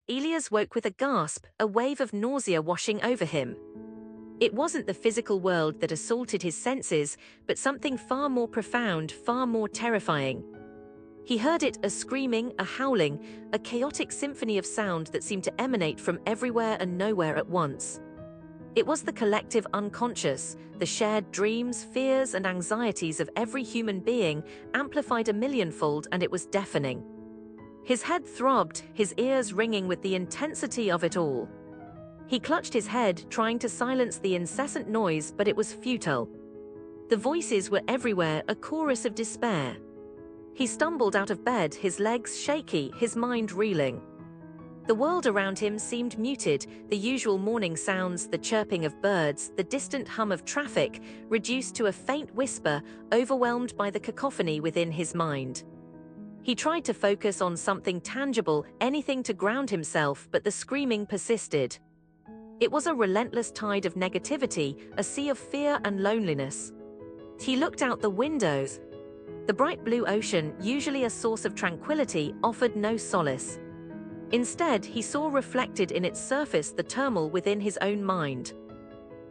Elias woke with a gasp, a wave of nausea washing over him. It wasn't the physical world that assaulted his senses, but something far more profound, far more terrifying. He heard it, a screaming, a howling, a chaotic symphony of sound that seemed to emanate from everywhere and nowhere at once. It was the collective unconscious, the shared dreams, fears, and anxieties of every human being, amplified a millionfold, and it was deafening. His head throbbed, his ears ringing with the intensity of it all. He clutched his head, trying to silence the incessant noise, but it was futile. The voices were everywhere, a chorus of despair. He stumbled out of bed, his legs shaky, his mind reeling. The world around him seemed muted, the usual morning sounds, the chirping of birds, the distant hum of traffic, reduced to a faint whisper, overwhelmed by the cacophony within his mind. He tried to focus on something tangible, anything to ground himself, but the screaming persisted. It was a relentless tide of negativity, a sea of fear and loneliness. He looked out the windows. The bright blue ocean, usually a source of tranquility, offered no solace. Instead, he saw reflected in its surface the turmoil within his own mind.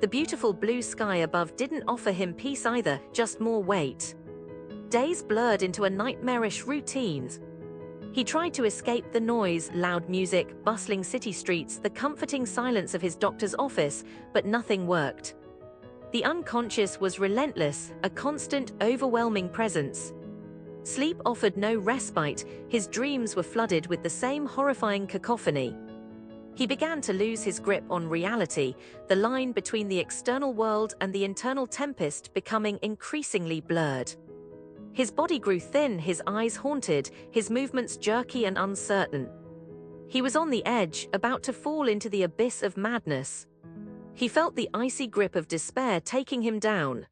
The beautiful blue sky above didn't offer him peace either, just more weight. Days blurred into a nightmarish routine. He tried to escape the noise, loud music, bustling city streets, the comforting silence of his doctor's office, but nothing worked. The unconscious was relentless, a constant, overwhelming presence. Sleep offered no respite, his dreams were flooded with the same horrifying cacophony. He began to lose his grip on reality, the line between the external world and the internal tempest becoming increasingly blurred. His body grew thin, his eyes haunted, his movements jerky and uncertain. He was on the edge, about to fall into the abyss of madness. He felt the icy grip of despair taking him down.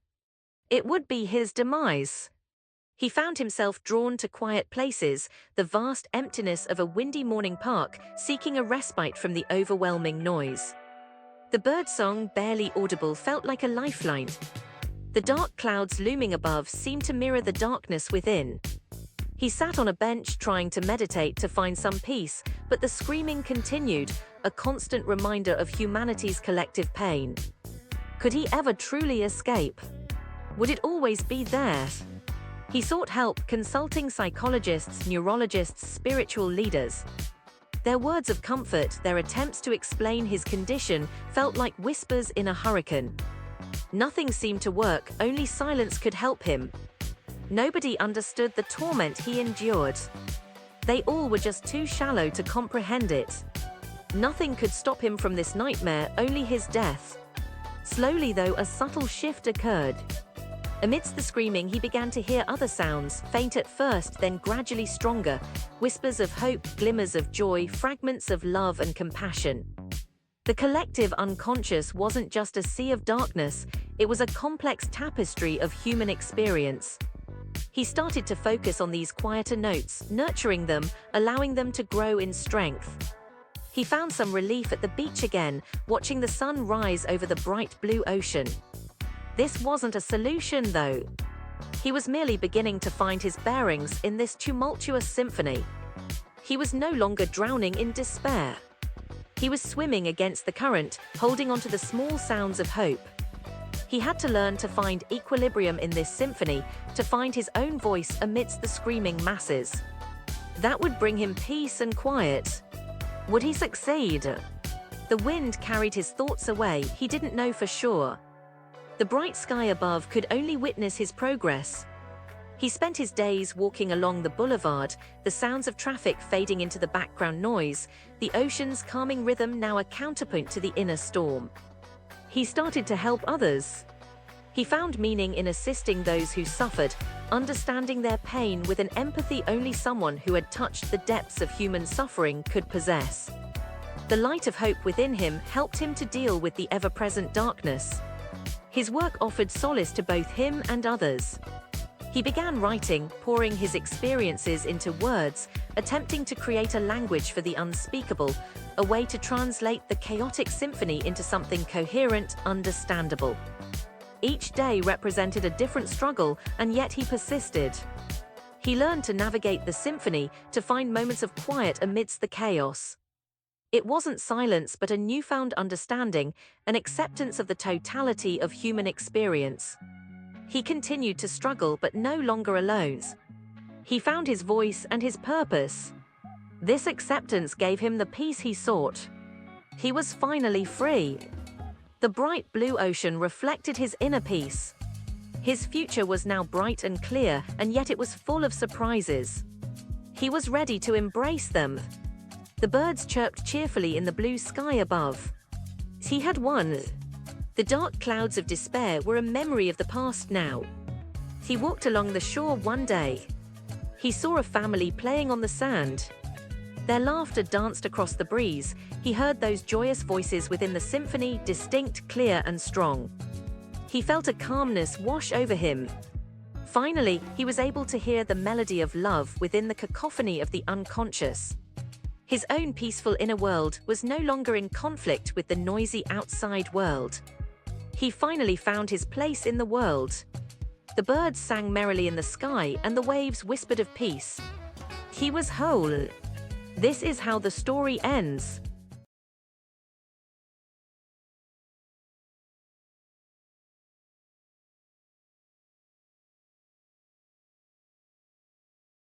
It would be his demise. He found himself drawn to quiet places, the vast emptiness of a windy morning park, seeking a respite from the overwhelming noise. The birdsong, barely audible, felt like a lifeline. The dark clouds looming above seemed to mirror the darkness within. He sat on a bench trying to meditate to find some peace, but the screaming continued, a constant reminder of humanity's collective pain. Could he ever truly escape? Would it always be there? He sought help, consulting psychologists, neurologists, spiritual leaders. Their words of comfort, their attempts to explain his condition, felt like whispers in a hurricane. Nothing seemed to work, only silence could help him. Nobody understood the torment he endured. They all were just too shallow to comprehend it. Nothing could stop him from this nightmare, only his death. Slowly, though, a subtle shift occurred. Amidst the screaming, he began to hear other sounds, faint at first, then gradually stronger, whispers of hope, glimmers of joy, fragments of love and compassion. The collective unconscious wasn't just a sea of darkness, it was a complex tapestry of human experience. He started to focus on these quieter notes, nurturing them, allowing them to grow in strength. He found some relief at the beach again, watching the sun rise over the bright blue ocean. This wasn't a solution, though. He was merely beginning to find his bearings in this tumultuous symphony. He was no longer drowning in despair. He was swimming against the current, holding onto the small sounds of hope. He had to learn to find equilibrium in this symphony, to find his own voice amidst the screaming masses. That would bring him peace and quiet. Would he succeed? The wind carried his thoughts away, he didn't know for sure. The bright sky above could only witness his progress. He spent his days walking along the boulevard, the sounds of traffic fading into the background noise, the ocean's calming rhythm now a counterpoint to the inner storm. He started to help others. He found meaning in assisting those who suffered, understanding their pain with an empathy only someone who had touched the depths of human suffering could possess. The light of hope within him helped him to deal with the ever-present darkness. His work offered solace to both him and others. He began writing, pouring his experiences into words, attempting to create a language for the unspeakable, a way to translate the chaotic symphony into something coherent, understandable. Each day represented a different struggle, and yet he persisted. He learned to navigate the symphony, to find moments of quiet amidst the chaos. It wasn't silence but a newfound understanding, an acceptance of the totality of human experience. He continued to struggle but no longer alone. He found his voice and his purpose. This acceptance gave him the peace he sought. He was finally free. The bright blue ocean reflected his inner peace. His future was now bright and clear, and yet it was full of surprises. He was ready to embrace them. The birds chirped cheerfully in the blue sky above. He had won. The dark clouds of despair were a memory of the past now. He walked along the shore one day. He saw a family playing on the sand. Their laughter danced across the breeze. He heard those joyous voices within the symphony, distinct, clear, and strong. He felt a calmness wash over him. Finally, he was able to hear the melody of love within the cacophony of the unconscious. His own peaceful inner world was no longer in conflict with the noisy outside world. He finally found his place in the world. The birds sang merrily in the sky and the waves whispered of peace. He was whole. This is how the story ends.